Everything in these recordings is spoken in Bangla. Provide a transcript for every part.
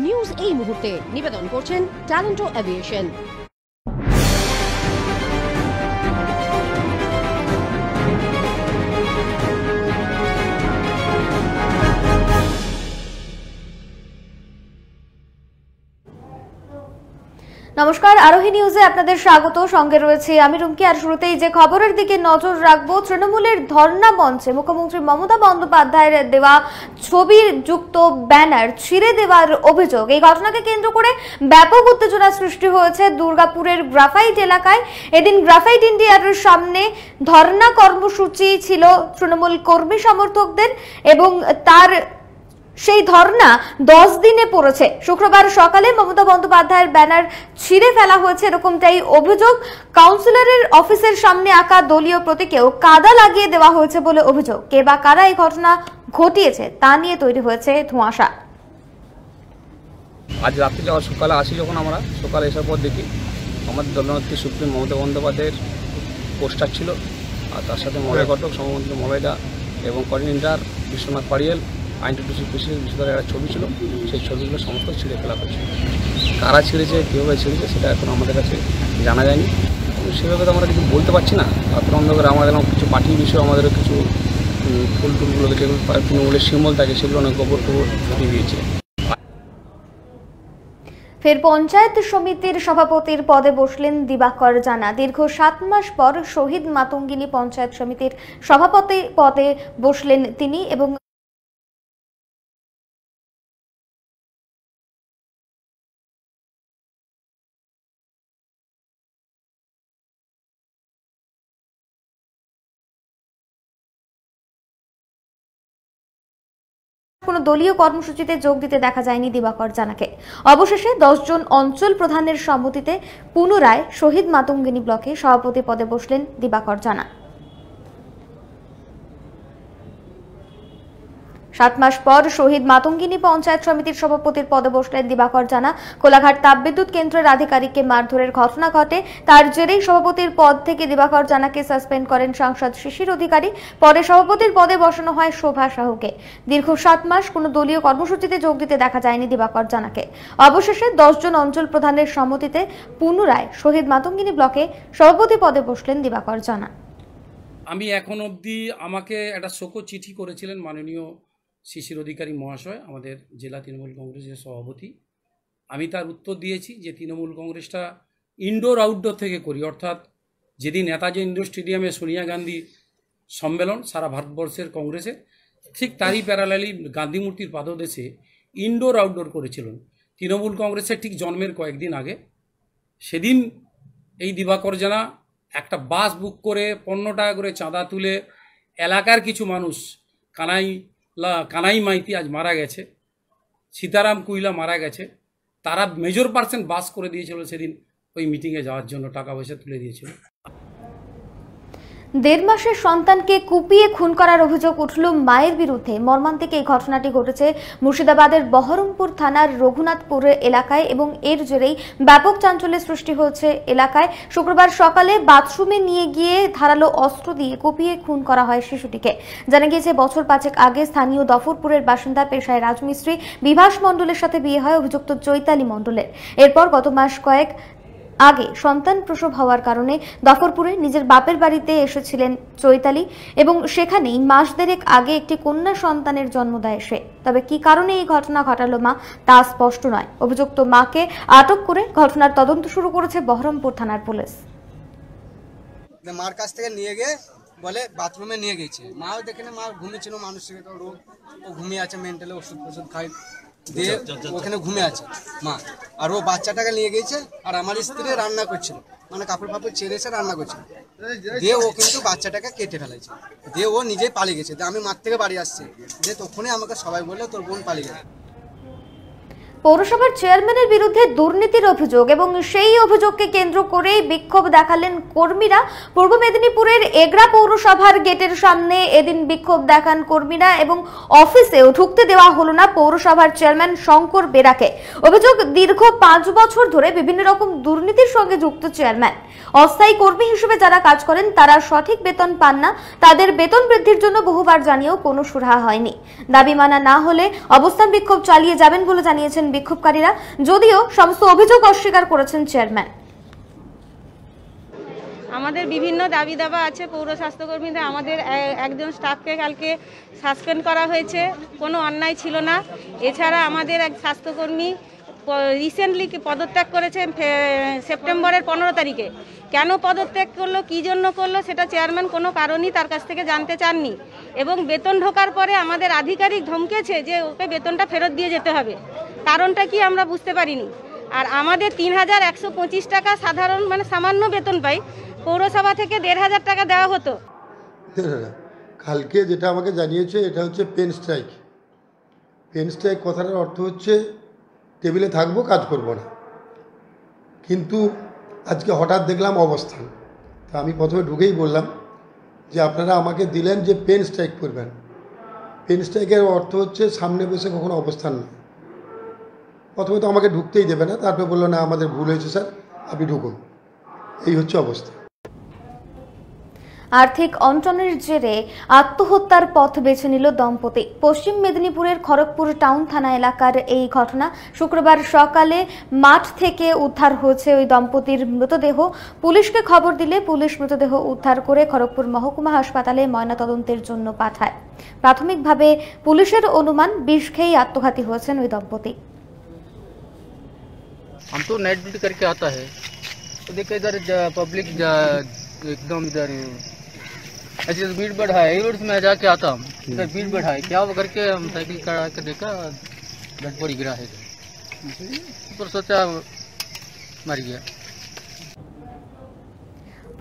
নিউজ এই মুহূর্তে নিবেদন করছেন ট্যালেন্টো এভিয়েশন। নমস্কার, আরোহী নিউজে আপনাদের স্বাগত। সঙ্গে রয়েছে আমি রুমকি। আর শুরুতেই যে খবরের দিকে নজর রাখবো, তৃণমূলের ধর্ণা মঞ্চে মুখ্যমন্ত্রী মমতা বন্দ্যোপাধ্যায়ের দেওয়া ছবির যুক্ত ব্যানার ছিঁড়ে দেওয়ার অভিযোগ। এই ঘটনাকে কেন্দ্র করে ব্যাপক উত্তেজনা সৃষ্টি হয়েছে দুর্গাপুরের গ্রাফাইট এলাকায়। এদিন গ্রাফাইট ইন্ডিয়ার সামনে ধর্ণা কর্মসূচি ছিল তৃণমূল কর্মী সমর্থকদের এবং তার সেই ধর্ণা 10 দিনে পড়েছে। শুক্রবার সকালে মমতা বন্দ্যোপাধ্যায়ের ব্যানার ছিঁড়ে ফেলা হয়েছে, এরকমটাই অভিযোগ। কাউন্সিলরের অফিসের সামনে আঁকা দলীয় প্রতীকেও কাদা লাগিয়ে দেওয়া হয়েছে বলে অভিযোগ। কে বা কারা এই ঘটনা ঘটিয়েছে তা নিয়ে তৈরি হয়েছে ধোঁয়াশা। আজ রাত্রে সকালে আসি, যখন আমরা সকালে এসার পর দেখি আমাদের দলনেত্রী সুপ্রিম মমতা বন্দ্যোপাধ্যায়ের পোস্টার ছিল, আর তার সাথে মলয় ঘটক, সমমন্ত্রী মলয়দা এবং কোঅর্ডিনেটর বিশ্বনাথ পাড়িয়াল, আইনটিটিউসি প্রেসিডেন্ট বিশ্বনাথের একটা ছবি ছিল। সেই ছবিগুলো সমস্ত ছিঁড়ে ফেলা হয়েছে। কারা ছিঁড়েছে, কীভাবে ছিঁড়েছে সেটা এখন আমাদের কাছে জানা যায়নি। সেভাবে তো আমরা কিছু বলতে পারছি না। রাত্র অন্ধকারে আমাদের কিছু পার্টির বিষয়ে আমাদেরও কিছু ফুল টুলগুলো যেগুলো তৃণমূলের সিম্বল থাকে সেগুলো অনেক গোবর ফুটিয়ে দিয়েছে। ফের পঞ্চায়েত সমিতির সভাপতির পদে বসলেন দিবাকর জানা। দীর্ঘ 7 মাস পর শহীদ মাতঙ্গিনী পঞ্চায়েত সমিতির সভাপতি পদে বসলেন তিনি এবং কোনো দলীয় কর্মসূচিতে যোগ দিতে দেখা যায়নি দিবাকর জানাকে। অবশেষে 10 জন অঞ্চল প্রধানের সম্মতিতে পুনরায় শহীদ মাতঙ্গিনী ব্লকে সভাপতি পদে বসলেন দিবাকর জানা। 7 মাস পর শহীদ মাতঙ্গিনী পঞ্চায়েত সমিতির সভাপতির পদে বসলেন দিবাকর জানা। কোলাঘাট তাপবিদ্যুৎ কেন্দ্রের আধিকারিককে মারধরের ঘটনা ঘটে, তার জেরেই সভাপতির পদ থেকে দিবাকর জানাকে সাসপেন্ড করেন সাংসদ শিশির অধিকারী। পরে সভাপতির পদে বসানো হয় শোভা সাহুকে। দীর্ঘ 7 মাস কোনো দলীয় কর্মসূচিতে যোগ দিতে দেখা যায়নি দিবাকর জানাকে। অবশেষে 10 জন অঞ্চল প্রধানের সম্মতিতে পুনরায় শহীদ মাতঙ্গিনী ব্লকে সভাপতি পদে বসলেন দিবাকর জানা। আমি এখন অবধি আমাকে একটা শোকজ চিঠি করেছিলেন মাননীয় শিশির অধিকারী মহাশয়, আমাদের জেলা তৃণমূল কংগ্রেসের সভাপতি। আমি তার উত্তর দিয়েছি যে তৃণমূল কংগ্রেসটা ইনডোর আউটডোর থেকে করি, অর্থাৎ যেদিন নেতাজি ইন্ডোর স্টেডিয়ামে সোনিয়া গান্ধী সম্মেলন সারা ভারতবর্ষের কংগ্রেসে, ঠিক তারই প্যারালালি গান্ধী মূর্তির পাদদেশে ইনডোর আউটডোর করেছিলেন তৃণমূল কংগ্রেসের ঠিক জন্মের কয়েকদিন আগে। সেদিন এই দিবাকর জানা একটা বাস বুক করে 15 টাকা করে চাঁদা তুলে এলাকার কিছু মানুষ, কানাই মাইতি আজ মারা গেছে, সীতারাম কুইলা মারা গেছে, তারা মেজর পার্সেন্ট বাস করে দিয়েছিল সেদিন ওই মিটিংয়ে যাওয়ার জন্য, টাকা পয়সা তুলে দিয়েছিল। 1.5 মাসের সন্তানকে কুপিয়ে খুন করার অভিযোগ উঠল মায়ের বিরুদ্ধে। মর্মান্তিক এই ঘটনাটি ঘটেছে মুর্শিদাবাদের বহরমপুর থানার রঘুনাথপুর এলাকায় এবং এর জেরেই ব্যাপক চাঞ্চল্যের সৃষ্টি হয়েছে এলাকায়। শুক্রবার সকালে বাথরুমে নিয়ে গিয়ে ধারালো অস্ত্র দিয়ে কুপিয়ে খুন করা হয় শিশুটিকে। জানা গিয়েছে বছর 5 আগে স্থানীয় দফরপুরের বাসিন্দা পেশায় রাজমিস্ত্রি বিভাস মণ্ডলের সাথে বিয়ে হয় অভিযুক্ত চৈতালি মণ্ডলের। এরপর গত মাস কয়েক আগে সন্তান প্রসব হওয়ার কারণে দফরপুরে নিজের বাপের বাড়িতে এসেছিলেন চৈতালি এবং সেখানেই মাস দেড়েক আগে একটি কন্যা সন্তানের জন্ম দেয় সে। তবে কি কারণে এই ঘটনা ঘটালো মা তা স্পষ্ট নয়। অভিযুক্ত মাকে আটক করে ঘটনার তদন্ত শুরু করেছে বহরমপুর থানার পুলিশ। মার কাছ থেকে নিয়ে গিয়ে বলে বাথরুমে নিয়ে গেছে, মাও দেখে মা ঘুমিয়েছিল, মানুষের রোগ, ও ঘুমিয়ে আছে, মেন্টালি ওষুধ খাই দিয়ে ওখানে ঘুমিয়ে আছে মা। আর ও বাচ্চাটাকে নিয়ে গেছে, আর আমার স্ত্রী রান্না করছিল, মানে কাপড় ফাপড় ছেড়েছে রান্না করছিল, দিয়ে ও কিন্তু বাচ্চাটাকে কেটে ফেলেছে, দিয়ে ও নিজেই পালিয়ে গেছে। আমি মাঠ থেকে বাড়ি আসছি, দিয়ে তখনই আমাকে সবাই বললো তোর বোন পালিয়ে গেছে। পৌরসভার চেয়ারম্যানের বিরুদ্ধে দুর্নীতির অভিযোগ এবং সেই অভিযোগকে কেন্দ্র করে বিক্ষোভ দেখালেন কর্মীরা। পূর্ব মেদিনীপুরের এগরা পৌরসভার গেটের সামনে এদিন বিক্ষোভ দেখান কর্মীরা এবং অফিসেও ঢুকতে দেওয়া হলো না পৌরসভার চেয়ারম্যান শঙ্কর বেরাকে। অভিযোগ, দীর্ঘ 5 বছর ধরে বিভিন্ন রকম দুর্নীতির সঙ্গে যুক্ত চেয়ারম্যান। অস্থায়ী কর্মী হিসেবে যারা কাজ করেন তারা সঠিক বেতন পান না, তাদের বেতন বৃদ্ধির জন্য বহুবার জানিয়েও কোনো সুরাহা হয়নি। দাবি মানা না হলে অবস্থান বিক্ষোভ চালিয়ে যাবেন বলে জানিয়েছেন বিক্ষোভকারীরা, যদিও সমস্ত অভিযোগ অস্বীকার করেছেন চেয়ারম্যান। আমাদের বিভিন্ন দাবি দাবা আছে। পৌর স্বাস্থ্যকর্মীদের আমাদের একজন স্টাফকে কালকে সাসপেন্ড করা হয়েছে, কোনো অন্যায় ছিল না। এছাড়া আমাদের এক স্বাস্থ্যকর্মী রিসেন্টলি পদত্যাগ করেছে সেপ্টেম্বরের 15 তারিখে। কেন পদত্যাগ করলো, কী জন্য করলো, সেটা চেয়ারম্যান কোনো কারণই তার কাছ থেকে জানতে চাননি। এবং বেতন ঢোকার পরে আমাদের আধিকারিক ধমকেছে যে ওকে বেতনটা ফেরত দিয়ে যেতে হবে। কারণটা কি আমরা বুঝতে পারিনি। আর আমাদের 3125 টাকা সাধারণ সামান্য বেতন পাই, পৌরসভা থেকে 1500 টাকা দেওয়া হতো। কালকে যেটা আমাকে জানিয়েছে এটা হচ্ছে পেন স্ট্রাইক। পেন স্ট্রাইক কথাটার অর্থ হচ্ছে টেবিলে থাকবো, কাজ করব না। কিন্তু আজকে হঠাৎ দেখলাম অবস্থান, তা আমি প্রথমে ঢুকেই বললাম যে আপনারা আমাকে দিলেন যে পেন স্ট্রাইক করবেন। পেন স্ট্রাইকের অর্থ হচ্ছে সামনে বসে কখনো অবস্থান না। প্রথমে তো আমাকে ঢুকতেই দেবে না, তারপরে বললো না আমাদের ভুল হয়েছে স্যার, আপনি ঢুকুন। এই হচ্ছে অবস্থা। আর্থিক অনটনের জেরে আত্মহত্যার পথ বেছে নিল দম্পতি। পশ্চিম মেদিনীপুরের খড়গপুর টাউন থানা এলাকার এই ঘটনা। শুক্রবার সকালে মাঠ থেকে উদ্ধার হয়েছে ওই দম্পতির মৃতদেহ। পুলিশকে খবর দিলে পুলিশ মৃতদেহ উদ্ধার করে খড়গপুর মহকুমা হাসপাতালে ময়নাতদন্তের জন্য পাঠায়। প্রাথমিকভাবে পুলিশের অনুমান বিষ খেয়ে আত্মঘাতী হয়েছেন ওই দম্পতি। हम तो नाइट ड्यूटी करके आता है तो देखा इधर पब्लिक एकदम इधर ऐसे भीड़ बढ़ा है। रोड में जाके आता हूँ, इधर भीड़ बढ़ा है, क्या वो करके हम साइकिल करा के देखा डेड बॉडी गिरा है, पर सोचा मर गया।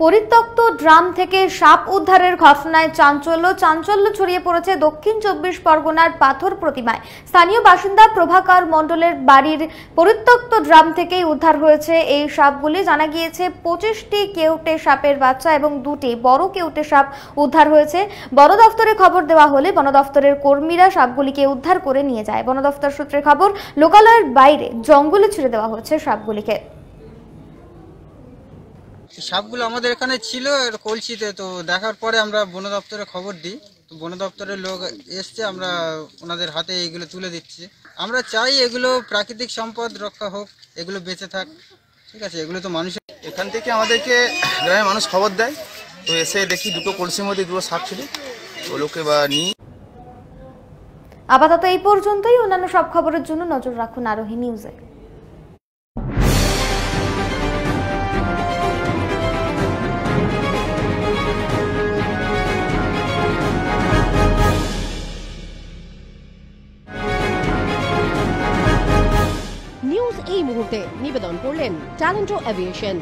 পরিত্যক্ত ড্রাম থেকে সাপ উদ্ধারের ঘটনায় চাঞ্চল্য ছড়িয়ে পড়েছে দক্ষিণ 24 পরগনার পাথর প্রতিমায়। স্থানীয় বাসিন্দা প্রভাকর মণ্ডলের বাড়ির পরিত্যক্ত ড্রাম থেকেই উদ্ধার হয়েছে এই সাপগুলি। জানা গিয়েছে 25টি কেউটে সাপের বাচ্চা এবং 2টি বড় কেউটে সাপ উদ্ধার হয়েছে। বন দফতরে খবর দেওয়া হলে বন দফতরের কর্মীরা সাপগুলিকে উদ্ধার করে নিয়ে যায়। বন দফতর সূত্রে খবর, লোকালয়ের বাইরে জঙ্গলে ছেড়ে দেওয়া হচ্ছে সাপগুলিকে। সাপগুলো আমাদের এখানে ছিল কলসিতে, তো দেখার পরে আমরা বন দপ্তরে খবর দিই। তো বন দপ্তরের লোক এসছে, আমরা ওনাদের হাতে এগুলো তুলে দিচ্ছি। আমরা চাই এগুলো প্রাকৃতিক সম্পদ রক্ষা হোক, এগুলো বেঁচে থাক, ঠিক আছে। এগুলো তো মানুষের। এখান থেকে আমাদেরকে গ্রামের মানুষ খবর দেয়, তো এসে দেখি দুটো কলসির মধ্যে দুটো সাপ ছিল, ওগুলোকে নিয়ে। আপাতত এই পর্যন্তই। অন্যান্য সব খবরের জন্য নজর রাখুন আরোহী নিউজে। নিউজ এই মুহূর্তে নিবেদন করলেন ট্যালেন্টো এভিয়েশন।